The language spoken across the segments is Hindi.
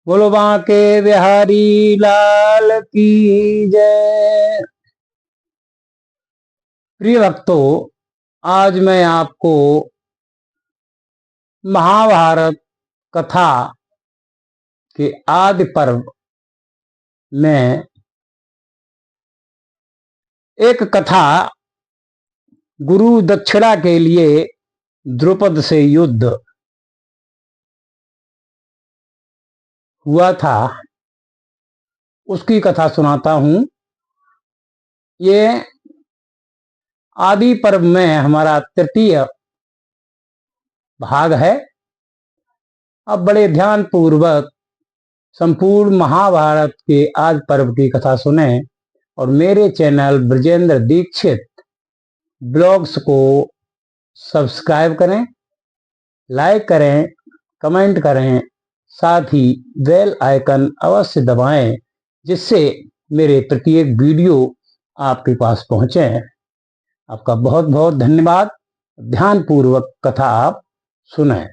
बोलो बांके बिहारी लाल की जय। प्रिय भक्तों, आज मैं आपको महाभारत कथा के आदि पर्व में एक कथा गुरु दक्षिणा के लिए द्रुपद से युद्ध हुआ था, उसकी कथा सुनाता हूं। ये आदि पर्व में हमारा तृतीय भाग है। अब बड़े ध्यान पूर्वक संपूर्ण महाभारत के आदि पर्व की कथा सुने और मेरे चैनल ब्रजेंद्र दीक्षित ब्लॉग्स को सब्सक्राइब करें, लाइक करें, कमेंट करें, साथ ही बेल आइकन अवश्य दबाएं, जिससे मेरे प्रत्येक वीडियो आपके पास पहुंचे। आपका बहुत बहुत धन्यवाद। ध्यान पूर्वक कथा आप सुने।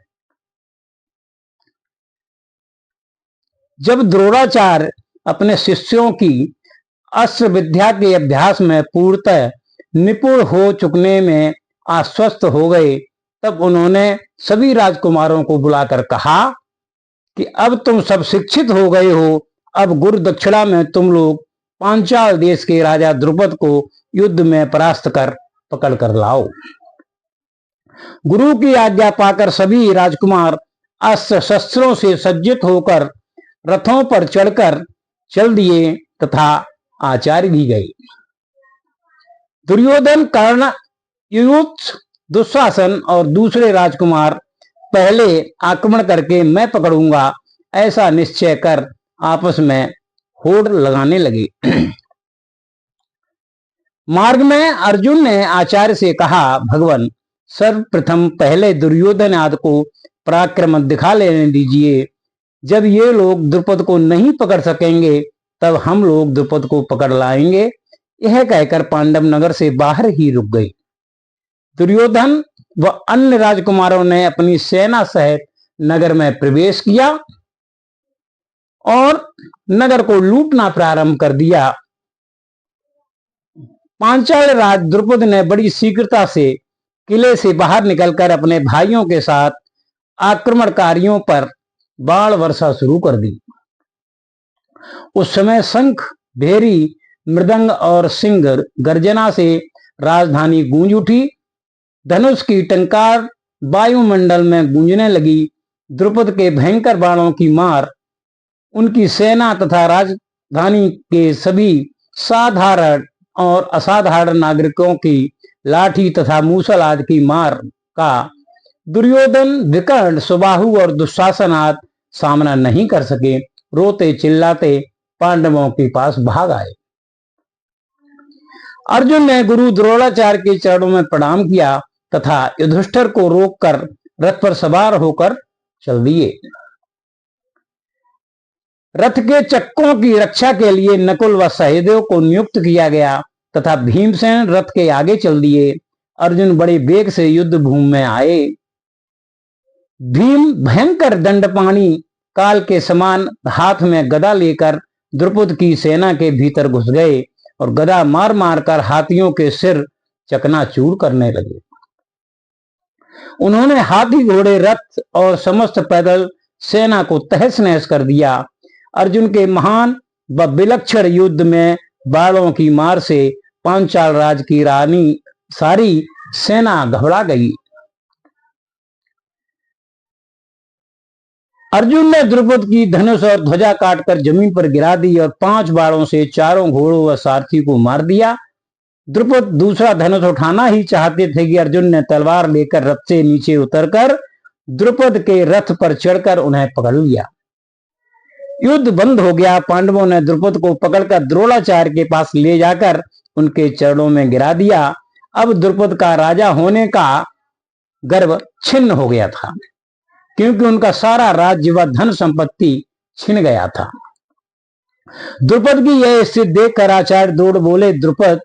जब द्रोणाचार्य अपने शिष्यों की अस्त्र विद्या के अभ्यास में पूर्णतः निपुण हो चुकने में आश्वस्त हो गए, तब उन्होंने सभी राजकुमारों को बुलाकर कहा कि अब तुम सब शिक्षित हो गए हो। अब गुरु दक्षिणा में तुम लोग पांचाल देश के राजा द्रुपद को युद्ध में परास्त कर पकड़ कर लाओ। गुरु की आज्ञा पाकर सभी राजकुमार अस्त्र शस्त्रों से सज्जित होकर रथों पर चढ़कर चल दिए तथा आचार्य भी गए। दुर्योधन, कर्ण, युयुत्स, दुशासन और दूसरे राजकुमार पहले आक्रमण करके मैं पकड़ूंगा, ऐसा निश्चय कर आपस में होड़ लगाने लगे। मार्ग में अर्जुन ने आचार्य से कहा, भगवान, सर्वप्रथम पहले दुर्योधन आदि को पराक्रम दिखा लेने दीजिए। जब ये लोग द्रुपद को नहीं पकड़ सकेंगे, तब हम लोग द्रुपद को पकड़ लाएंगे। यह कहकर पांडव नगर से बाहर ही रुक गए। दुर्योधन व अन्य राजकुमारों ने अपनी सेना सहित नगर में प्रवेश किया और नगर को लूटना प्रारंभ कर दिया। पांचाल राज द्रुपद ने बड़ी शीघ्रता से किले से बाहर निकलकर अपने भाइयों के साथ आक्रमणकारियों पर बाण वर्षा शुरू कर दी। उस समय शंख, भेरी, मृदंग और सिंह गर्जना से राजधानी गूंज उठी। धनुष की टंकार वायुमंडल में गूंजने लगी। द्रुपद के भयंकर बाणों की मार उनकी सेना तथा राजधानी के सभी साधारण और असाधारण नागरिकों की लाठी तथा मूसल आदि की मार का दुर्योधन, विकर्ण, सुबाहु और दुशासन आदि सामना नहीं कर सके। रोते चिल्लाते पांडवों के पास भाग आए। अर्जुन ने गुरु द्रोणाचार्य के चरणों में प्रणाम किया तथा युधिष्ठिर को रोककर रथ पर सवार होकर चल दिए। रथ के चक्कों की रक्षा के लिए नकुल व सहदेव को नियुक्त किया गया तथा भीमसेन रथ के आगे चल दिए। अर्जुन बड़े वेग से युद्ध भूमि में आए। भीम भयंकर दंडपाणी काल के समान हाथ में गदा लेकर द्रुपद की सेना के भीतर घुस गए और गदा मार मार कर हाथियों के सिर चकनाचूर करने लगे। उन्होंने हाथी, घोड़े, रथ और समस्त पैदल सेना को तहस नहस कर दिया। अर्जुन के महान व विलक्षण युद्ध में बाणों की मार से पांचाल राज की रानी सारी सेना घबरा गई। अर्जुन ने द्रुपद की धनुष और ध्वजा काटकर जमीन पर गिरा दी और 5 बाणों से चारों घोड़ों व सारथी को मार दिया। द्रुपद दूसरा धनुष उठाना ही चाहते थे कि अर्जुन ने तलवार लेकर रथ से नीचे उतरकर द्रुपद के रथ पर चढ़कर उन्हें पकड़ लिया। युद्ध बंद हो गया। पांडवों ने द्रुपद को पकड़कर द्रोणाचार्य के पास ले जाकर उनके चरणों में गिरा दिया। अब द्रुपद का राजा होने का गर्व छिन्न हो गया था, क्योंकि उनका सारा राज्य व धन संपत्ति छिन गया था। द्रुपद की यह स्थिति देखकर आचार्य दौड़ बोले, द्रुपद,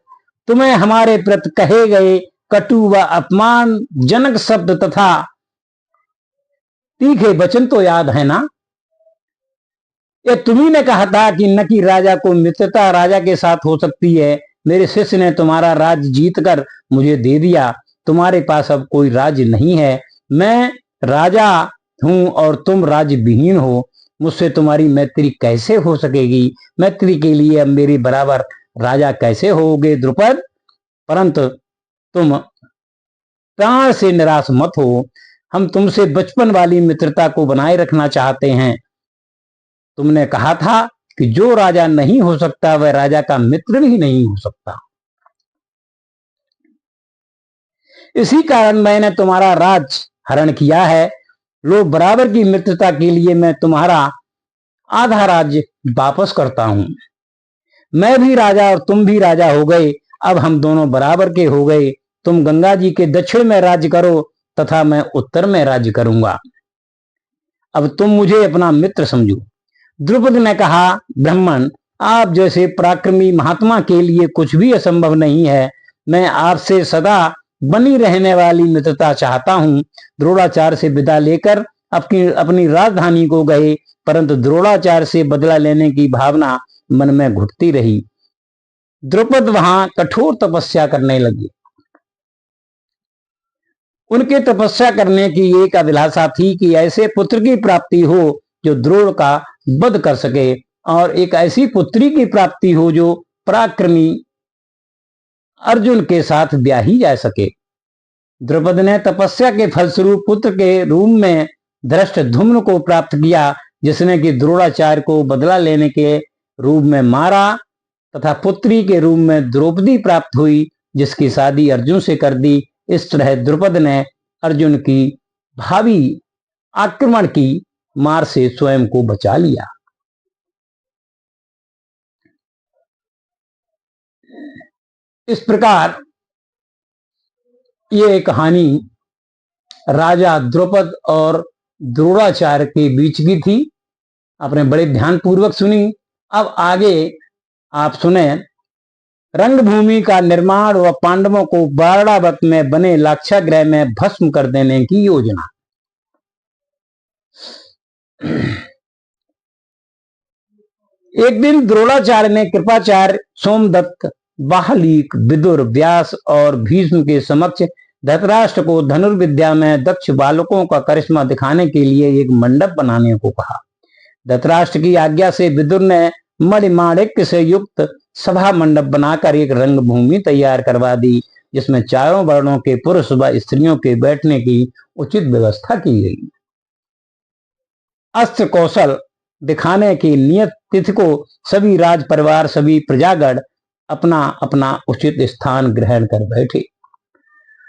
तुम्हें हमारे प्रति कहे गए कटु व अपमानजनक शब्द तथा तीखे वचन तो याद है ना? ये तुम्ही ने कहा था कि न कि राजा को मित्रता राजा के साथ हो सकती है। मेरे शिष्य ने तुम्हारा राज जीत कर मुझे दे दिया। तुम्हारे पास अब कोई राज नहीं है। मैं राजा हूं और तुम राज विहीन हो। मुझसे तुम्हारी मैत्री कैसे हो सकेगी? मैत्री के लिए अब मेरे बराबर राजा कैसे होगे द्रुपद? परंतु तुम प्राण से निराश मत हो। हम तुमसे बचपन वाली मित्रता को बनाए रखना चाहते हैं। तुमने कहा था कि जो राजा नहीं हो सकता वह राजा का मित्र भी नहीं हो सकता। इसी कारण मैंने तुम्हारा राज हरण किया है। लो, बराबर की मित्रता के लिए मैं तुम्हारा आधा राज्य वापस करता हूं। मैं भी राजा और तुम भी राजा हो गए। अब हम दोनों बराबर के हो गए। तुम गंगा जी के दक्षिण में राज्य करो तथा मैं उत्तर में राज्य करूंगा। अब तुम मुझे अपना मित्र समझो। द्रुपद ने कहा, ब्राह्मण, आप जैसे पराक्रमी महात्मा के लिए कुछ भी असंभव नहीं है। मैं आपसे सदा बनी रहने वाली मित्रता चाहता हूं। द्रोणाचार्य से विदा लेकर अपनी राजधानी को गए, परंतु द्रोणाचार्य से बदला लेने की भावना मन में घुटती रही। द्रुपद वहां कठोर तपस्या करने लगे। उनके तपस्या करने की एक अभिलाषा थी कि ऐसे पुत्र की प्राप्ति हो जो द्रोण का वध कर सके और एक ऐसी पुत्री की प्राप्ति हो जो पराक्रमी अर्जुन के साथ ब्याही जा सके। द्रुपद ने तपस्या के फलस्वरूप पुत्र के रूप में धृष्टद्युम्न को प्राप्त किया, जिसने कि द्रोणाचार्य को बदला लेने के रूप में मारा, तथा पुत्री के रूप में द्रौपदी प्राप्त हुई, जिसकी शादी अर्जुन से कर दी। इस तरह द्रुपद ने अर्जुन की भावी आक्रमण की मार से स्वयं को बचा लिया। इस प्रकार ये कहानी राजा द्रुपद और द्रोणाचार्य के बीच की थी। आपने बड़े ध्यानपूर्वक सुनी। अब आगे आप सुने रंगभूमि का निर्माण व पांडवों को बारणावत में बने लाक्षागृह में भस्म कर देने की योजना। एक दिन द्रोणाचार्य ने कृपाचार्य, सोमदत्त, बाहलीक, विदुर, व्यास और भीष्म के समक्ष धृतराष्ट्र को धनुर्विद्या में दक्ष बालकों का करिश्मा दिखाने के लिए एक मंडप बनाने को कहा। धृतराष्ट्र की आज्ञा से विदुर ने मणिमाणिक्य से युक्त सभा मंडप बनाकर एक रंगभूमि तैयार करवा दी, जिसमें चारों वर्णों के पुरुष व स्त्रियों के बैठने की उचित व्यवस्था की गई। अस्त्र कौशल दिखाने की नियत तिथि को सभी राज परिवार, सभी प्रजागण अपना अपना उचित स्थान ग्रहण कर बैठे।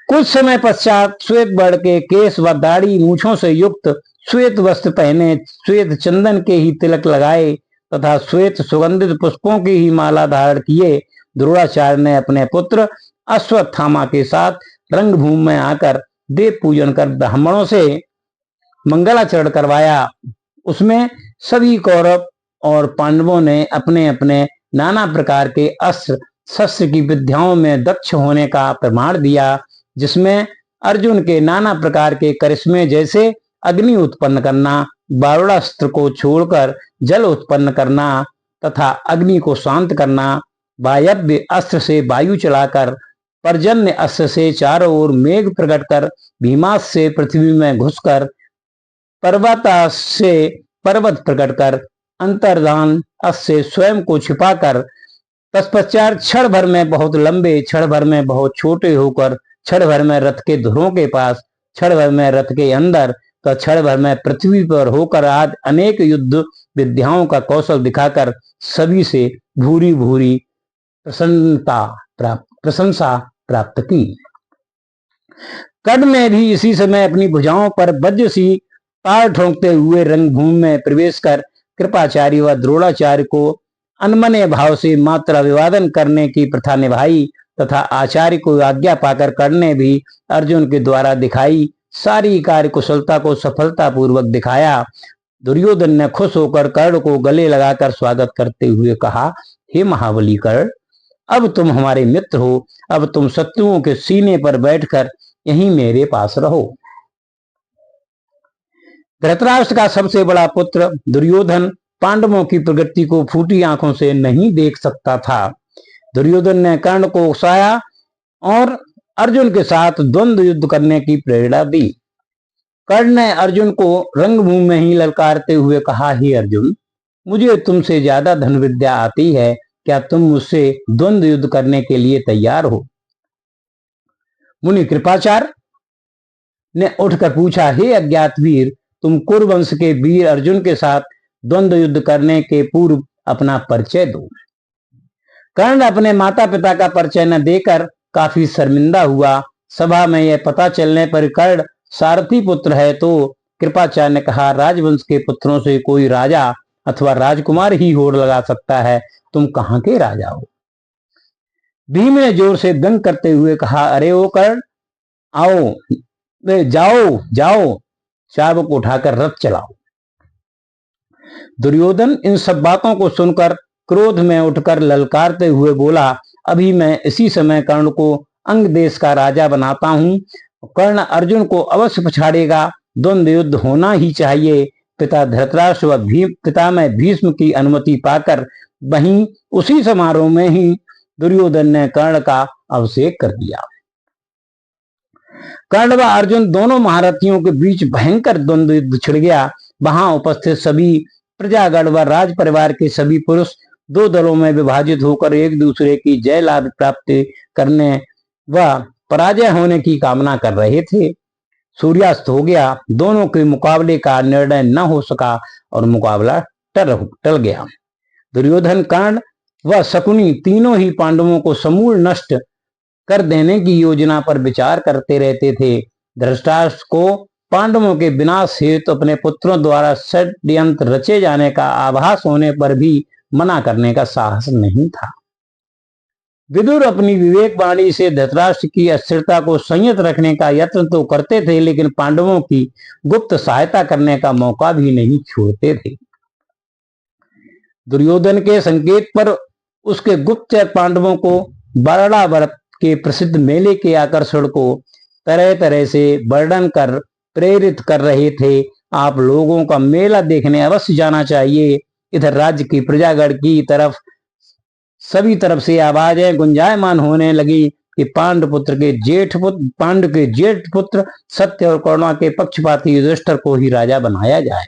कुछ समय पश्चात श्वेत वर्ण के केश व दाढ़ी मूछों से युक्त, श्वेत वस्त्र पहने, श्वेत चंदन के ही तिलक लगाए तथा श्वेत सुगंधित पुष्पों की ही माला धारण किए द्रोणाचार्य ने अपने पुत्र अश्वत्थामा के साथ रंगभूमि में आकर देव पूजन कर ब्राह्मणों से मंगलाचरण करवाया। उसमें सभी कौरव और पांडवों ने अपने अपने नाना प्रकार के अस्त्र शस्त्र की विद्याओं में दक्ष होने का प्रमाण दिया, जिसमें अर्जुन के नाना प्रकार के करिश्मे जैसे अग्नि उत्पन्न करना, बारुणास्त्र को छोड़कर जल उत्पन्न करना तथा अग्नि को शांत करना, वायव्य अस्त्र से वायु चलाकर, पर्जन्य अस्त्र से चारों ओर मेघ प्रकट कर, भीमास्त्र से पृथ्वी में घुसकर, पर्वतास्त्र से पर्वत प्रकट कर, अंतर्धान अस्त्र से स्वयं को छिपाकर, तत्पश्चात क्षण भर में बहुत लंबे, क्षण भर में बहुत छोटे होकर, क्षण भर में रथ के धुरों के पास, क्षण भर में रथ के अंदर, तो क्षण भर में पृथ्वी पर होकर आज अनेक युद्ध विद्याओं का कौशल दिखाकर सभी से भूरी भूरी प्रशंसा प्राप्त की। कर्ण ने भी इसी समय अपनी भुजाओं पर वज्र सी तार ठोंकते हुए रंगभूमि में प्रवेश कर कृपाचार्य व द्रोणाचार्य को अनमने भाव से मात्र अभिवादन करने की प्रथा निभाई तथा आचार्य को आज्ञा पाकर कर्ण ने भी अर्जुन के द्वारा दिखाई सारी कार्य कुशलता को सफलता पूर्वक दिखाया। दुर्योधन ने खुश होकर कर्ण को गले लगाकर स्वागत करते हुए कहा, हे महाबली कर्ण, अब तुम हमारे मित्र हो। अब तुम शत्रुओं के सीने पर बैठकर यहीं मेरे पास रहो। धृतराष्ट्र का सबसे बड़ा पुत्र दुर्योधन पांडवों की प्रगति को फूटी आंखों से नहीं देख सकता था। दुर्योधन ने कर्ण को उकसाया और अर्जुन के साथ द्वंद्व युद्ध करने की प्रेरणा दी। कर्ण ने अर्जुन को रंगभूमि में ही ललकारते हुए कहा, हे अर्जुन, मुझे तुमसे ज्यादा धन विद्या आती है, क्या तुम मुझसे द्वंद्व युद्ध करने के लिए तैयार हो? मुनि कृपाचार्य ने उठकर पूछा, हे अज्ञात वीर, तुम कुरुवंश के वीर अर्जुन के साथ द्वंद्व युद्ध करने के पूर्व अपना परिचय दो। कर्ण अपने माता पिता का परिचय न देकर काफी शर्मिंदा हुआ। सभा में यह पता चलने पर कर्ण सारथी पुत्र है तो कृपाचार्य ने कहा, राजवंश के पुत्रों से कोई राजा अथवा राजकुमार ही होड़ लगा सकता है, तुम कहां के राजा हो? भीम ने जोर से व्यंग करते हुए कहा, अरे ओ कर्ण, आओ, जाओ जाओ, चाबुक उठाकर रथ चलाओ। दुर्योधन इन सब बातों को सुनकर क्रोध में उठकर ललकारते हुए बोला, अभी मैं इसी समय कर्ण को अंग देश का राजा बनाता हूं। कर्ण अर्जुन को अवश्य पछाड़ेगा, द्वंद्व युद्ध होना ही चाहिए। पिता धृतराष्ट्र व पितामह भीष्म की अनुमति पाकर वहीं उसी समारोह में ही दुर्योधन ने कर्ण का अभिषेक कर दिया। कर्ण व अर्जुन दोनों महारथियों के बीच भयंकर द्वंद्व युद्ध छिड़ गया। वहां उपस्थित सभी प्रजागण व राज परिवार के सभी पुरुष दो दलों में विभाजित होकर एक दूसरे की जय लाभ प्राप्त करने व पराजय होने की कामना कर रहे थे। सूर्यास्त हो गया, दोनों के मुकाबले का निर्णय न हो सका और मुकाबला टल गया। दुर्योधन, कर्ण व शकुनी तीनों ही पांडवों को समूल नष्ट कर देने की योजना पर विचार करते रहते थे। धृतराष्ट्र को पांडवों के विनाश हेतु अपने पुत्रों द्वारा षड्यंत्र रचे जाने का आभास होने पर भी मना करने का साहस नहीं था। विदुर अपनी विवेक वाणी से धृतराष्ट्र की अस्थिरता को संयत रखने का यत्न तो करते थे, लेकिन पांडवों की गुप्त सहायता करने का मौका भी नहीं छोड़ते थे। दुर्योधन के संकेत पर उसके गुप्तचर पांडवों को बारणावत के प्रसिद्ध मेले के आकर्षण को तरह तरह से वर्णन कर प्रेरित कर रहे थे। आप लोगों का मेला देखने अवश्य जाना चाहिए। इधर राज्य की प्रजागण की तरफ सभी तरफ से आवाजें गुंजायमान होने लगी कि पांडु के जेठ पुत्र सत्य और करुणा के पक्षपाती युधिष्ठिर को ही राजा बनाया जाए।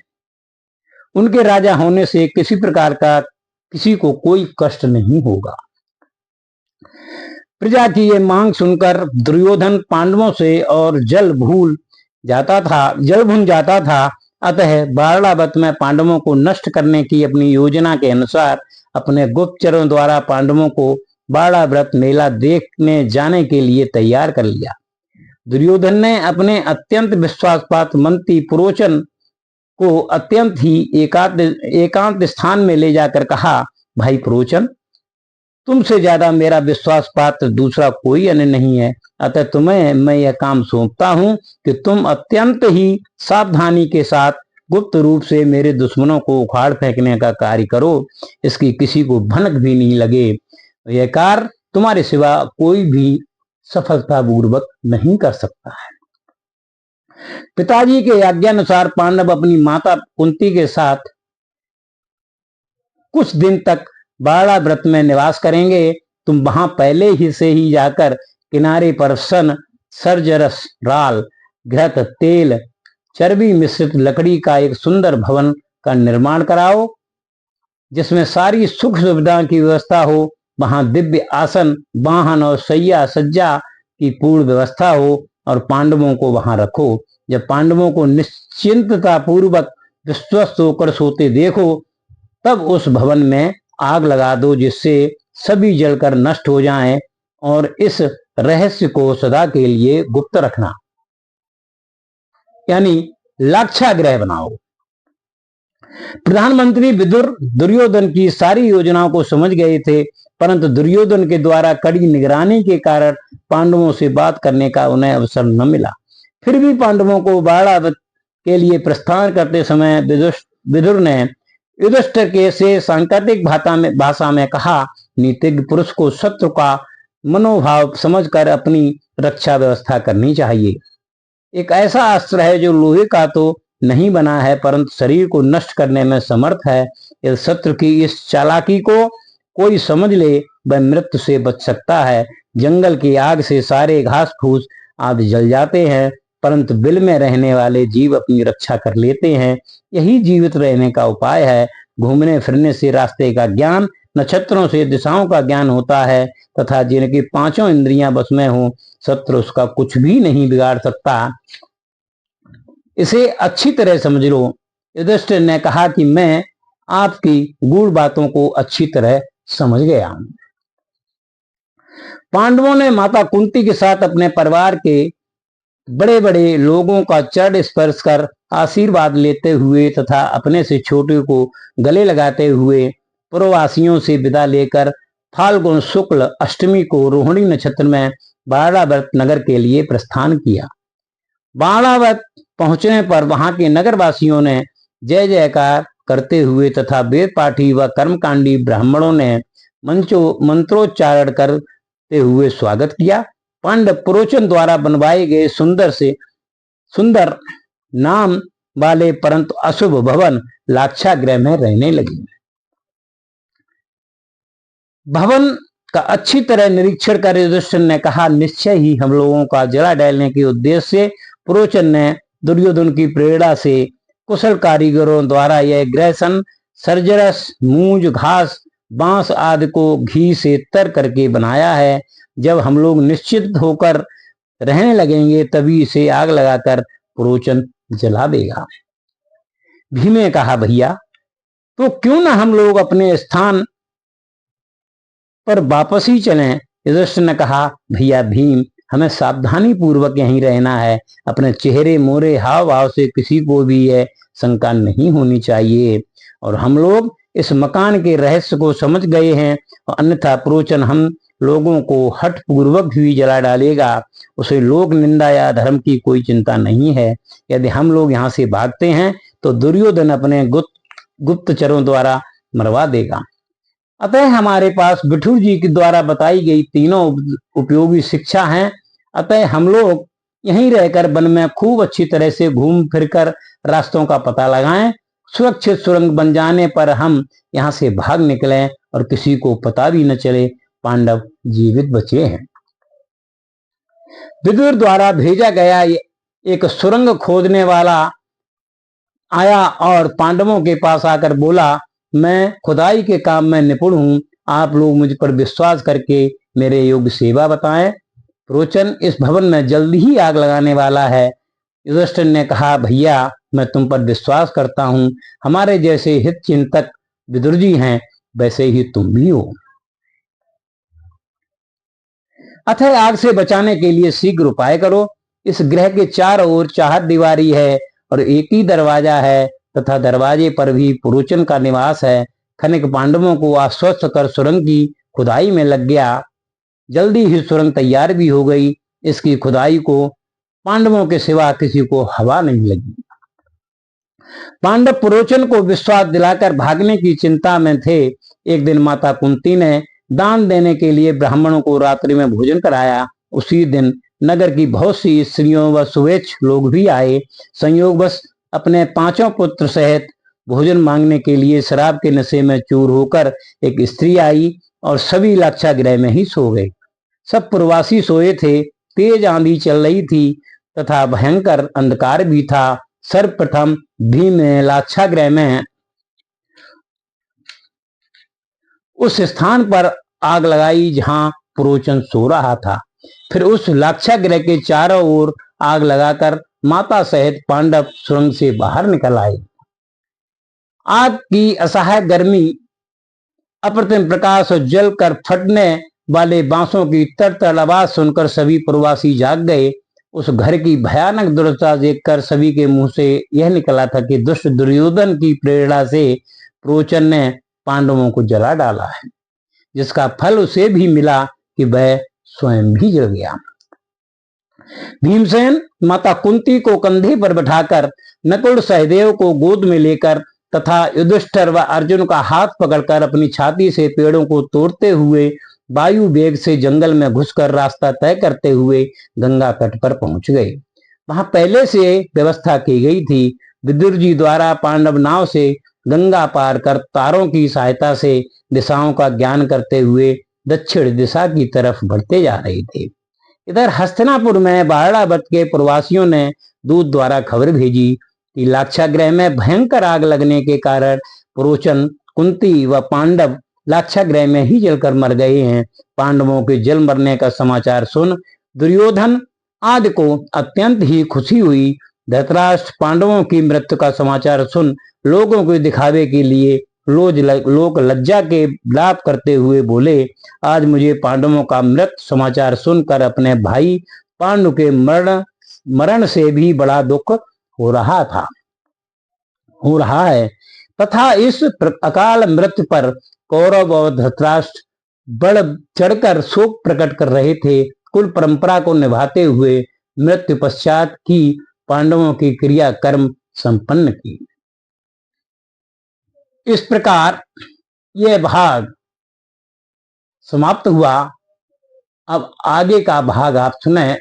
उनके राजा होने से किसी प्रकार का किसी को कोई कष्ट नहीं होगा। प्रजा की ये मांग सुनकर दुर्योधन पांडवों से और जल भून जाता था। अतः बारणावत में पांडवों को नष्ट करने की अपनी योजना के अनुसार अपने गुप्तचरों द्वारा पांडवों को बारणावत मेला देखने जाने के लिए तैयार कर लिया। दुर्योधन ने अपने अत्यंत विश्वासपात्र मंत्री पुरोचन को अत्यंत ही एकांत स्थान में ले जाकर कहा, भाई पुरोचन, तुमसे ज्यादा मेरा विश्वास पात्र दूसरा कोई अन्य नहीं है। अतः तुम्हें मैं यह काम सौंपता हूं कि तुम अत्यंत ही सावधानी के साथ गुप्त रूप से मेरे दुश्मनों को उखाड़ फेंकने का कार्य करो। इसकी किसी को भनक भी नहीं लगे। यह कार्य तुम्हारे सिवा कोई भी सफलतापूर्वक नहीं कर सकता है। पिताजी के आज्ञानुसार पांडव अपनी माता कुंती के साथ कुछ दिन तक बारणावत में निवास करेंगे। तुम वहां पहले ही से ही जाकर किनारे पर सन, सर्जरस, राल, घृत, तेल, चर्बी मिश्रित लकड़ी का एक सुंदर भवन का निर्माण कराओ, जिसमें सारी सुख सुविधा की व्यवस्था हो। वहां दिव्य आसन, वाहन और सैया सज्जा की पूर्ण व्यवस्था हो और पांडवों को वहां रखो। जब पांडवों को निश्चिंतता पूर्वक विश्वस्त होकर सोते देखो, तब उस भवन में आग लगा दो, जिससे सभी जलकर नष्ट हो जाएं, और इस रहस्य को सदा के लिए गुप्त रखना, यानी लाक्षागृह बनाओ। प्रधानमंत्री विदुर दुर्योधन की सारी योजनाओं को समझ गए थे, परंतु दुर्योधन के द्वारा कड़ी निगरानी के कारण पांडवों से बात करने का उन्हें अवसर न मिला। फिर भी पांडवों को बारणावत के लिए प्रस्थान करते समय विदुर ने युधिष्ठिर के से सांकेतिक भाषा में कहा, नीतिज्ञ पुरुष को शत्रु का मनोभाव समझकर अपनी रक्षा व्यवस्था करनी चाहिए। एक ऐसा अस्त्र है जो लोहे का तो नहीं बना है, परंतु शरीर को नष्ट करने में समर्थ है। यदि शत्रु की इस चालाकी को कोई समझ ले, वह मृत्यु से बच सकता है। जंगल की आग से सारे घास फूस आदि जल जाते हैं, परंतु बिल में रहने वाले जीव अपनी रक्षा कर लेते हैं। यही जीवित रहने का उपाय है। घूमने फिरने से रास्ते का ज्ञान, नक्षत्रों से दिशाओं का ज्ञान होता है, तथा जिनकी पांचों इंद्रियां बस में हो, शत्रु उसका कुछ भी नहीं बिगाड़ सकता। इसे अच्छी तरह समझ लो। युधिष्ठिर ने कहा कि मैं आपकी गूढ़ बातों को अच्छी तरह समझ गया हूं। पांडवों ने माता कुंती के साथ अपने परिवार के बड़े बड़े लोगों का चरण स्पर्श कर आशीर्वाद लेते हुए तथा अपने से छोटे को गले लगाते हुए पूर्ववासियों से विदा लेकर फाल्गुन शुक्ल अष्टमी को रोहिणी नक्षत्र में बाणावत नगर के लिए प्रस्थान किया। बाणावत पहुंचने पर वहां के नगरवासियों ने जय जयकार करते हुए तथा वेद पाठी व कर्मकांडी ब्राह्मणों ने मंत्रोच्चारण करते हुए स्वागत किया। पांडव पुरोचन द्वारा बनवाए गए सुंदर नाम वाले परंतु अशुभ भवन लाक्षागृह में रहने लगे। भवन का अच्छी तरह निरीक्षण कर युधिष्ठिर ने कहा, निश्चय ही हम लोगों का जला डालने के उद्देश्य से पुरोचन ने दुर्योधन की प्रेरणा से कुशल कारीगरों द्वारा यह ग्रहसन सर्जरस मूंज घास बांस आदि को घी से तर करके बनाया है। जब हम लोग निश्चित होकर रहने लगेंगे तभी इसे आग लगाकर पुरोचन जला देगा। भीम ने कहा, भैया तो क्यों ना हम लोग अपने स्थान पर वापस ही चलें। युधिष्ठिर ने कहा, भैया भीम, हमें सावधानी पूर्वक यहीं रहना है। अपने चेहरे मोरे हाव भाव से किसी को भी यह शंका नहीं होनी चाहिए। और हम लोग इस मकान के रहस्य को समझ गए हैं, और अन्यथा पुरोचन हम लोगों को हठ पूर्वक भी जला डालेगा। उसे लोक निंदा या धर्म की कोई चिंता नहीं है। यदि हम लोग यहाँ से भागते हैं तो दुर्योधन अपने गुप्तचरों द्वारा मरवा देगा। अतः हमारे पास विठुर जी के द्वारा बताई गई तीनों उपयोगी शिक्षा हैं। अतः हम लोग यहीं रहकर वन में खूब अच्छी तरह से घूम फिरकर रास्तों का पता लगाएं। सुरक्षित सुरंग बन जाने पर हम यहाँ से भाग निकलें और किसी को पता भी न चले पांडव जीवित बचे हैं। विदुर द्वारा भेजा गया एक सुरंग खोदने वाला आया और पांडवों के पास आकर बोला, मैं खुदाई के काम में निपुण हूं, आप लोग मुझ पर विश्वास करके मेरे योग्य सेवा बताएं। पुरोचन इस भवन में जल्दी ही आग लगाने वाला है। युधिष्ठिर ने कहा, भैया मैं तुम पर विश्वास करता हूं। हमारे जैसे हित चिंतक विदुर जी हैं, वैसे ही तुम भी हो। अतः आग से बचाने के लिए शीघ्र उपाय करो। इस गृह के चारों ओर चार दीवारी है और एक ही दरवाजा है तथा दरवाजे पर भी पुरोचन का निवास है। खनिक पांडवों को आश्वस्त कर सुरंग की खुदाई में लग गया। जल्दी ही सुरंग तैयार भी हो गई। इसकी खुदाई को पांडवों के सिवा किसी को हवा नहीं लगी। पांडव पुरोचन को विश्वास दिलाकर भागने की चिंता में थे। एक दिन माता कुंती ने दान देने के लिए ब्राह्मणों को रात्रि में भोजन कराया। उसी दिन नगर की बहुत सी स्त्रियों व शुभेच्छ लोग भी आए। संयोगवश अपने पांचों पुत्र सहित भोजन मांगने के लिए शराब के नशे में चूर होकर एक स्त्री आई और सभी लाक्षागृह में ही सो गए। सब प्रवासी सोए थे। तेज आंधी चल रही थी तथा भयंकर अंधकार भी था। सर्वप्रथम भीम ने लाक्षागृह में उस स्थान पर आग लगाई जहां पुरोचन सो रहा था। फिर उस लाक्षागृह के चारों ओर आग लगाकर माता सहित पांडव सुरंग से बाहर निकल आए। आग की असहाय गर्मी, अप्रतिम प्रकाश और जल कर फटने वाले बांसों की तड़तड़ आवाज सुनकर सभी प्रवासी जाग गए। उस घर की भयानक दुर्दशा देखकर सभी के मुंह से यह निकला था कि दुष्ट दुर्योधन की प्रेरणा से पुरोचन ने पांडवों को जला डाला है, जिसका फल उसे भी मिला कि वह स्वयं भी जल गया। भीमसेन माता कुंती को कंधे पर बैठाकर, नकुल सहदेव को गोद में लेकर तथा युधिष्ठिर व अर्जुन का हाथ पकड़कर अपनी छाती से पेड़ों को तोड़ते हुए वायु वेग से जंगल में घुसकर रास्ता तय करते हुए गंगा तट पर पहुंच गए। वहां पहले से व्यवस्था की गई थी। विदुर जी द्वारा पांडव नाव से गंगा पार कर तारों की सहायता से दिशाओं का ज्ञान करते हुए दक्षिण दिशा की तरफ बढ़ते जा रहे थे। इधर हस्तिनापुर में बारणावत के प्रवासियों ने दूत द्वारा खबर भेजी कि लाक्षागृह में भयंकर आग लगने के कारण पुरोचन, कुंती व पांडव लाक्षागृह में ही जलकर मर गए हैं। पांडवों के जल मरने का समाचार सुन दुर्योधन आदि को अत्यंत ही खुशी हुई। धृतराष्ट्र पांडवों की मृत्यु का समाचार सुन लोगों को दिखावे के लिए लोक लज्जा के लाप करते हुए बोले, आज मुझे पांडवों का मृत्यु समाचार सुनकर अपने भाई पांडु के मरण से भी बड़ा दुख हो रहा है तथा इस अकाल मृत्यु पर कौरव और धृतराष्ट्र बढ़ चढ़कर शोक प्रकट कर रहे थे। कुल परंपरा को निभाते हुए मृत्यु पश्चात की पांडवों की क्रिया कर्म संपन्न की। इस प्रकार यह भाग समाप्त हुआ। अब आगे का भाग आप सुने।